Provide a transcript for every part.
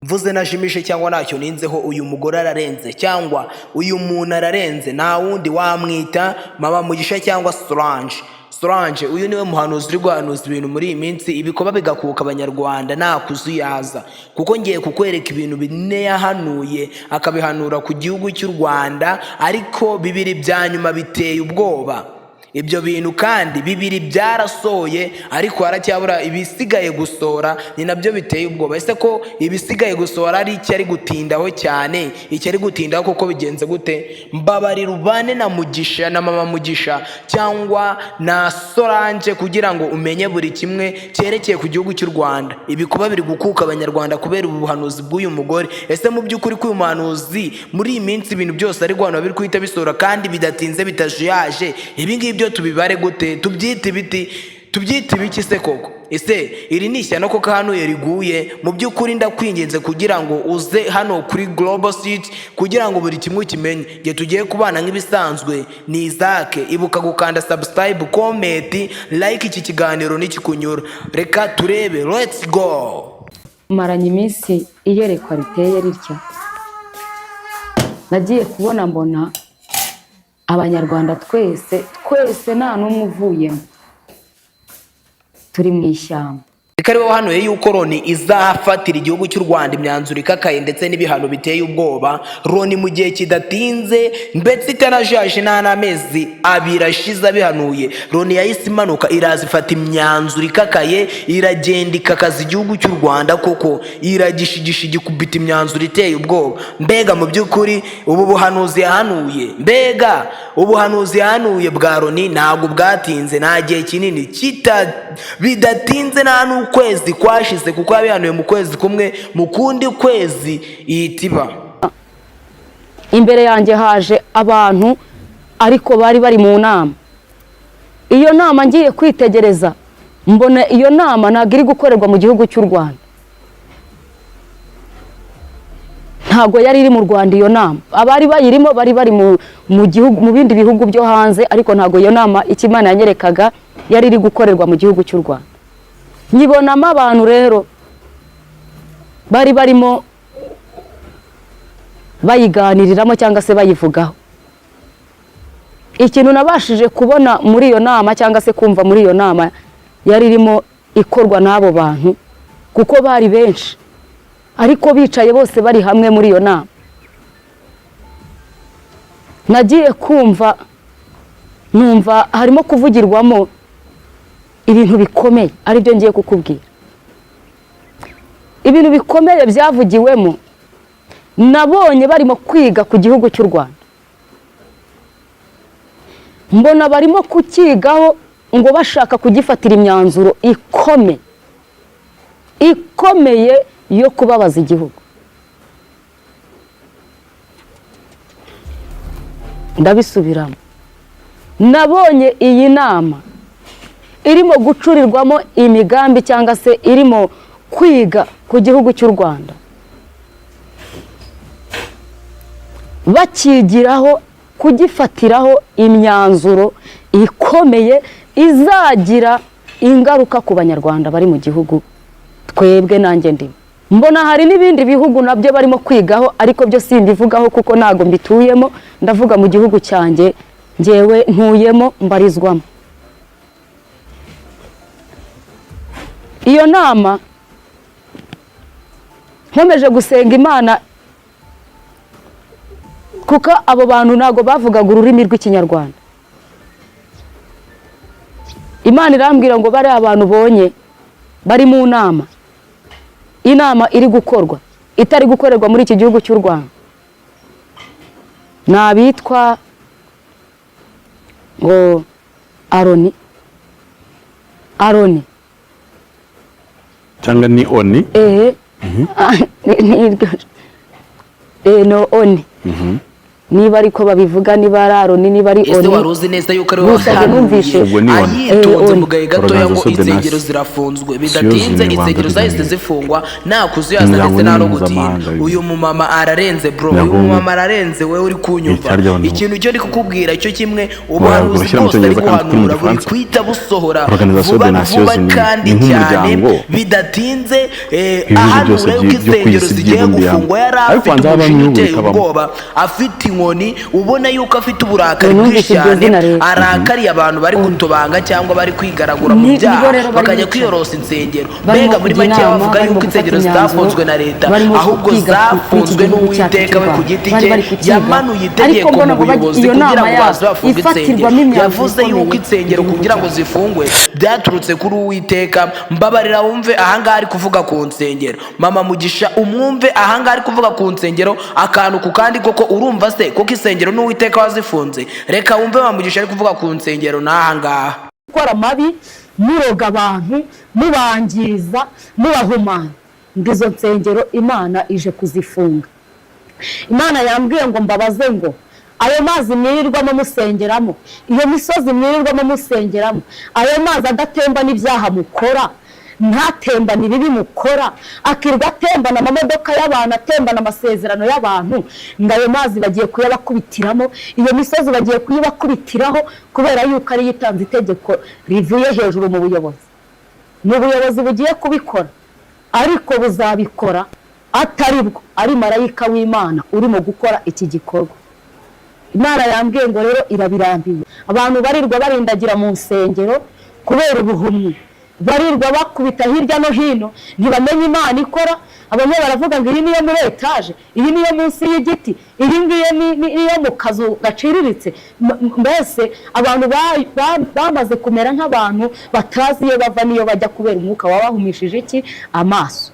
mvuze najimishe cyangwa ntacyo ninzeho uyu mugore ararenze cyangwa uyu muntu ararenze, nta wundi wamwita Mama Mugisha cyangwa Solange. Uyu niwe muhanuzi uri guhanuza ibintu muri iyi minsi ibikoba bigakuka abanyarwanda nta kuzuyaza, kuko ngiye kukwereka ibintu bine yahanuye akabihanura ku gihugu cy'u Rwanda, ariko bibiri bya nyuma biteye ubwoba. Ibyo bintu kandi bibiri byarasohoye ariko haracyabura ibisigaye gusohora, ni nabyo biteye ubwoba. Ese ko ibisigaye gusohora ari icyo ari gutindaho cyane, icyo ari gutindaho kuko bigenze gute? Mbabarira ubane na Mugisha na Mama Mugisha cyangwa na Solange kugira ngo umenye buri kimwe cyerekeye ku gihugu cy'u Rwanda. Ibikuba biri gukuka abanyarwanda kubera ubuhanuzi bw'uyu mugore. Ese mu by'ukuri k'uyu muhanuzi muri iyi minsi ibintu byose ari guhanura biri guhita bisohora kandi bidatinze bitajuyaje, ibi ngibi byo tubibare gute? Tubyite ibiki se koko? Ese iri ni ishyano koko hano yariguye? Mu by'ukuri ndakwinginze kugira ngo uze hano kuri Global City kugira ngo buri kimwe ukimenye. Nge tugiye kubana nk'ibisanzwe ni Isaac. Ibuka gukanda subscribe, comment, like iki kiganiro nikikunyura. Reka turebe, let's go. Maranye iminsi iyerekwa riteye ritya, nagiye kubona mbona abanyarwanda twese nta n'umwe uvuyemo, turi mu ishyamba. Reka rero hano yuko Loni izafatira igihugu cy'u Rwanda imyanzuro ikakaye ndetse n'ibihano biteye ubwoba. Loni mu gihe kidatinze mbetse itarajaje n'amezi abiri ashize abihanuye, Loni yahise imanuka irazifata imyanzuro ikakaye, iragenda ikakaza igihugu cy'u Rwanda, koko iragishigisha igikubita imyanzuro iteye ubwoba. Mbega mu by'ukuri ubu buhanuzi yahanuye bwa Loni ntabwo bwatinze, nta gihe kinini bidatinze, nta n'ukwezi kwashize kuko yabihanuye mu kwezi kumwe, mu kundi kwezi ihitiba. Imbere yanjye haje abantu ariko bari mu nama. Iyo nama ngiye kwitegereza mbona iyo nama ntabwo iri gukorerwa mu gihugu cy'u Rwanda, ntabwo yari iri mu Rwanda. Iyo nama abari bayirimo bari mu gihugu, mu bindi bihugu byo hanze, ariko ntabwo iyo nama Imana yanyerekaga yari iri gukorerwa mu gihugu cy'u Rwanda. Nyibonamo abantu rero barimo bayiganiriramo cyangwa se bayivugaho. Ikintu nabashije kubona muri iyo nama cyangwa se kumva muri iyo nama yari irimo ikorwa n'abo bantu, kuko bari benshi ariko bicaye bose bari hamwe muri iyo nama. Nagiye kumva numva harimo kuvugirwamo ibintu bikomeye, ari byo ngiye kukubwira. Ibintu bikomeye byavugiwemo, nabonye barimo kwiga ku gihugu cy'u Rwanda. Mbona barimo kukigaho ngo bashaka kugifatira imyanzuro ikomeye yo kubabaza igihugu. Ndabisubiramo, nabonye iyi nama irimo gucurirwamo imigambi cyangwa se irimo kwiga ku gihugu cy'u Rwanda, bakigiraho kugifatiraho imyanzuro ikomeye izagira ingaruka ku banyarwanda bari mu gihugu twebwe nanjye ndimo. Mbona hari n'ibindi bihugu nabyo barimo kwigaho, ariko byo simbivugaho kuko ntago mbituyemo, ndavuga mu gihugu cyanjye njyewe ntuyemo mbarizwamo. Iyo nama nkomeje gusenga Imana, kuko abo bantu ntago bavugaga ururimi rw'Ikinyarwanda. Imana irambwira ngo bari abantu bonye bari mu nama, inama iri gukorwa itari gukorerwa muri iki gihugu cy'u Rwanda, nabitwa ngo Aroni cyangwa ni Oni. No Oni. niba ariko babivuga, niba ari Aroni, niba ari ese Oni. wari uzi neza yuko ari Gusa numvise ayitonze mu gahe gatoya ngo insengero zirafunzwe bidatinze, insengero zahise zifungwa nta kuzuyaza ndetse nta no gutinda. Uyu mumama ararenze bro, uyu mumama ararenze, wewe uri kunyumva ikintu cyo ndi kukubwira cyo kimwe, ubuhanuzi bwose ari guhanura buri kwita busohora vuba kandi cyane bidatinze, ahanura yuko insengero zigiye gufungwa. Yari afite umushinga uteye ubwoba, afite inkoni, ubona yuko afite uburakari bwinshi cyane, arakariye abantu bari gutobanga cyangwa bari kwigaragura mu byaha bakajya kwiyorosa insengero. Mbega muri make bavuga yuko insengero zitafunzwe na leta, ahubwo zafunzwe n'Uwiteka we ku giti cye. Yamanuye itegeko mu buyobozi kugira ngo baze bafunge insengero. Yavuze yuko insengero kugira ngo zifungwe byaturutse kuri Uwiteka. Mbabarira wumve ahangaha ari kuvuga ku nsengero, Mama Mugisha umwumve ahangaha ari kuvuga ku nsengero akantu ku kandi. Koko urumva se koko insengero n'Uwiteka wazifunze? Reka wumve Mama Mugisha ari kuvuga ku nsengero n'ahangaha. Gukora mabi, muroga abantu, mubangiza, mubahumanya, ngo izo nsengero Imana ije kuzifunga. Imana yambwiye ngo mbabaze ngo ayo mazi mwirirwamo musengeramo, iyo misozi mwirirwamo musengeramo, ayo mazi adatemba n'ibyaha mukora, ntatembana ibibi mukora, akirwa atembana amamodoka y'abantu, atembana amasezerano y'abantu, ngo ayo mazi bagiye kuyabakubitiramo, iyo misozi bagiye kuyibakubitiraho, kubera yuko ari yitanze itegeko rivuye hejuru mu buyobozi. Mu buyobozi bugiye kubikora, ariko buzabikora atari bwo, ari marayika w'Imana urimo gukora iki gikorwa. Imana yambwiye ngo rero irabirambiye abantu barirwa barindagira mu nsengero kubera ubuhumyi, barirwa bakubita hirya no hino, ntibamenye Imana ikora. Abamwe baravuga ngo iyi niyo muri etaje, iyi niyo munsi y'igiti, iyi ngiyo niyo mu kazu gaciriritse. Mbese abantu bamaze kumera nk'abantu batazi iyo bava niyo bajya, kubera umwuka wabahumishije iki amaso.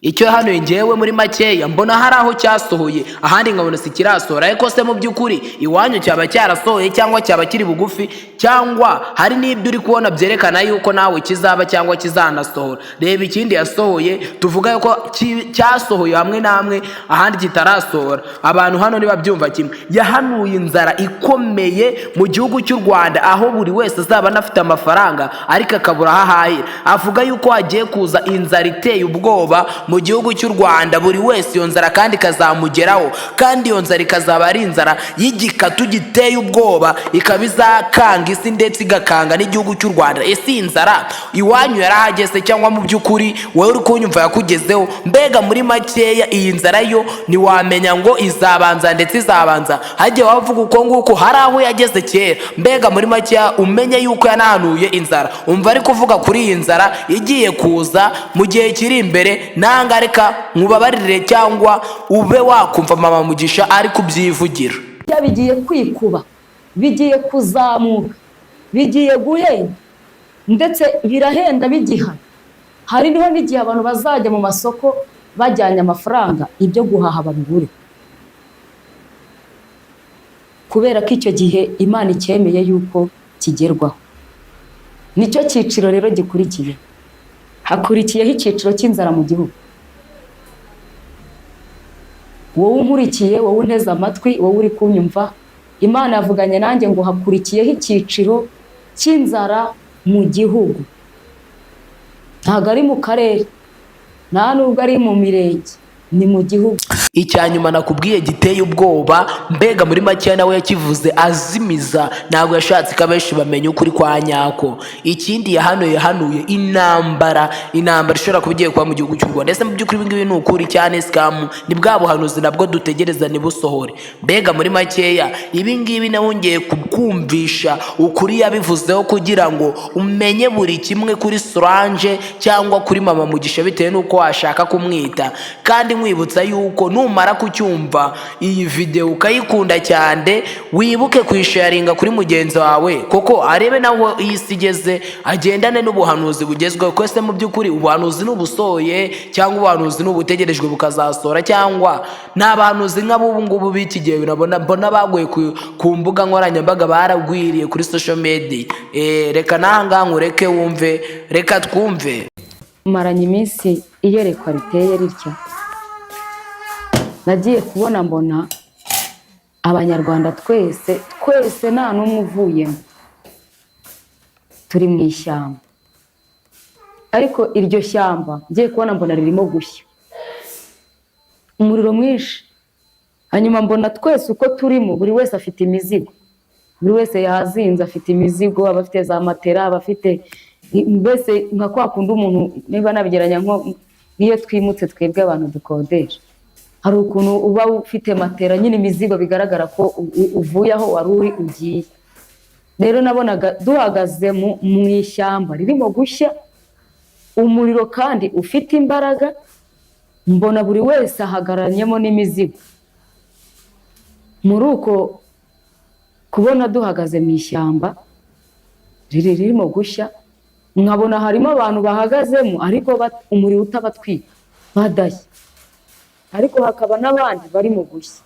Icyo hano ngewe muri makeya mbona hari aho cyasohoye, ahandi nkabona si kirasohora. Ariko se mu by'ukuri iwanyu cyaba cyarasohoye cyangwa cyaba kiri bugufi, cyangwa hari n'ibyo uri kubona byerekana yuko nawe kizaba cyangwa kizanasohora? Reba ikindi yasohoye, tuvuga yuko cyasohoye hamwe namwe, ahandi kitarasohora. Abantu hano niba byumva kimwe, yahanuye inzara ikomeye mu gihugu cy'u Rwanda, aho buri wese azaba anafite amafaranga ariko akabura aho ahahira. Avuga yuko hagiye kuza inzara iteye ubwoba mu gihugu cy'u Rwanda, buri wese iyo nzara kandi ikazamugeraho, kandi iyo nzara ikazaba ari inzara y'igikatu giteye ubwoba, ikaba izakanga isi ndetse igakanga n'igihugu cy'u Rwanda. Ese inzara iwanyu yarahageze cyangwa mu by'ukuri wowe uri kunyumva yakugezeho? Mbega muri makeya iyi nzara yo ntiwamenya ngo izabanza ndetse izabanza hajye wavuga uko nguko, hari aho yageze kera. Mbega muri makeya umenye yuko yanahanuye inzara. Umva ari kuvuga kuri iyi nzara igiye kuza mu gihe kiri imbere. Nangareka nkubabarire cyangwa ube wakumva Mama Mugisha ari kubyivugira. Bigiye kwikuba, bigiye kuzamuka, bigiye guhenda, ndetse birahenda bigiha. Hari niho n'igihe abantu bazajya mu masoko bajyanye amafaranga, ibyo guhaha babibure, kubera ko icyo gihe Imana icyemeye yuko kigerwaho. Nicyo cyiciro rero gikurikiye. Hakurikiyeho icyiciro cy'inzara mu gihugu. Wowe unkurikiye, wowe unteze amatwi, wowe uri kunyumva, Imana yavuganye nanjye ngo hakurikiyeho icyiciro cy'inzara mu gihugu. Ntabwo ari mu karere, nta nubwo ari mu mirenge, ni mu gihugu. Icyanyuma nakubwiye giteye ubwoba, mbega muri make nawe yakivuze azimiza, ntabwo yashatse ko abenshi bamenya ukuri kwa nyako. Ikindi yahanuye intambara ishobora kuba igiye kuba mu gihugu cy'u Rwanda. Ese mu by'ukuri ibingibi ni ukuri cyane scam? Ni bwa buhanuzi nabwo dutegereza nibusohore? Mbega muri makeya ibingibi nawongeye kukumvisha ukuri yabivuzeho kugira ngo umenye buri kimwe kuri Solange cyangwa kuri Mama Mugisha bitewe nuko washaka kumwita. Kandi nkwibutsa yuko numara kucyumva iyi video ukayikunda cyane, wibuke kwisharinga kuri mugenzi wawe, koko arebe nawe iyi sigeze agendane n'ubuhanuzi bugezweho. Kwese mu by'ukuri ubuhanuzi n'ubusoye cyangwa ubuhanuzi n'ubutegerejwe bukazasora, cyangwa n'abahanuzi nk'abo ngubu biki gihe mbona baguye ku mbuga nkoranyambaga baragwiriye kuri social media. Reka nanga nkureke wumve, reka twumve. Maranye iminsi iyerekwa riteye ritya, nagiye kubona mbona abanyarwanda twese nta n'umwe uvuyemo, turi mu ishyamba. Ariko iryo shyamba ngiye kubona mbona ririmo gushya, umuriro mwinshi. Hanyuma mbona twese uko turimo, buri wese afite imizigo, buri wese yazinze afite imizigo, abafite za matera, abafite mbese nka kwa kundi umuntu, niba nabigeranya nk'iyo twimutse twebwe abantu dukodesha, hari ukuntu uba ufite matera nyine imizigo bigaragara ko uvuye aho wari uri ugiye. Rero nabonaga duhagaze mu ishyamba ririmo gushya, umuriro kandi ufite imbaraga, mbona buri wese ahagararanyemo n'imizigo. Muri uko kubona duhagaze mu ishyamba ririmo gushya, nkabona harimo abantu bahagazemo ariko umuriro utabatwika badashya, ariko hakaba n'abandi barimo gushya.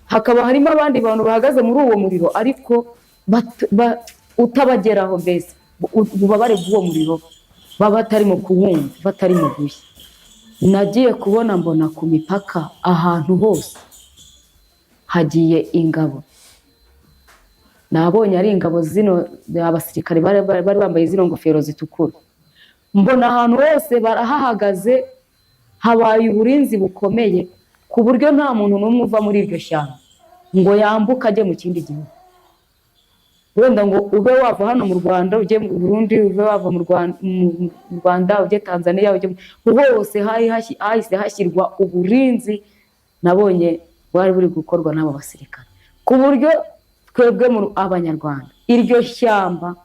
Hakaba harimo abandi bantu bahagaze muri uwo muriro ariko utabageraho, mbese ububabare bw'uwo muriro baba batarimo kuwumva, batarimo gushya. Nagiye kubona mbona ku mipaka ahantu hose hagiye ingabo. Nabonye ari ingabo zino abasirikare bari bambaye zino ngofero zitukura. Mbona ahantu hose barahahagaze, habaye uburinzi bukomeye ku buryo nta muntu n'umwe uva muri iryo shyamba ngo yambuka ajye mu kindi gihugu. Wenda ngo ube wava hano mu Rwanda ujye mu Burundi, ube wava mu Rwanda ujye Tanzania, hose hahise hashyirwa uburinzi. Nabonye bwari buri gukorwa n'abo basirikare ku buryo twebwe mu abanyarwanda, iryo shyamba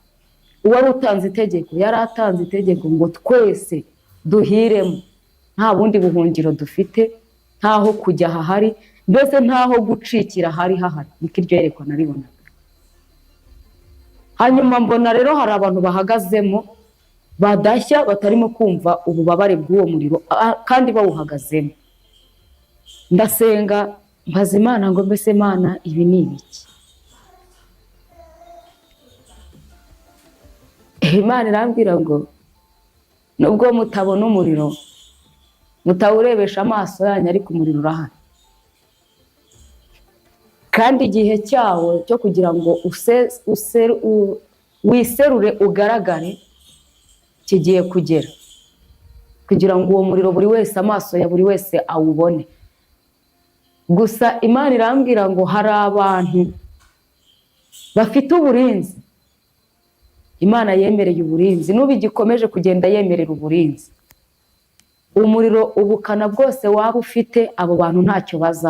uwari utanze itegeko yari atanze itegeko ngo twese duhiremo, nta bundi buhungiro dufite, ntaho kujya hahari, mbese ntaho gucikira hahari. Niko iryo yerekwa naribona. Hanyuma mbona rero hari abantu bahagazemo badashya, batarimo kumva ububabare bw'uwo muriro kandi bawuhagazemo. Ndasenga mbaza Imana ngo mbese Mana ibi ni ibiki? Imana irambwira ngo nubwo mutabona umuriro, mutawurebesha amaso yanyu, ariko umuriro urahari. Kandi igihe cyawo cyo kugira ngo wiserure ugaragare kigiye kugera, kugira ngo uwo muriro buri wese, amaso ya buri wese awubone. Gusa Imana irambwira ngo hari abantu bafite uburinzi. Imana yemereye uburinzi, n'ubu igikomeje kugenda yemerera uburinzi. Umuriro ubukana bwose waba ufite, abo bantu ntacyo bazaba.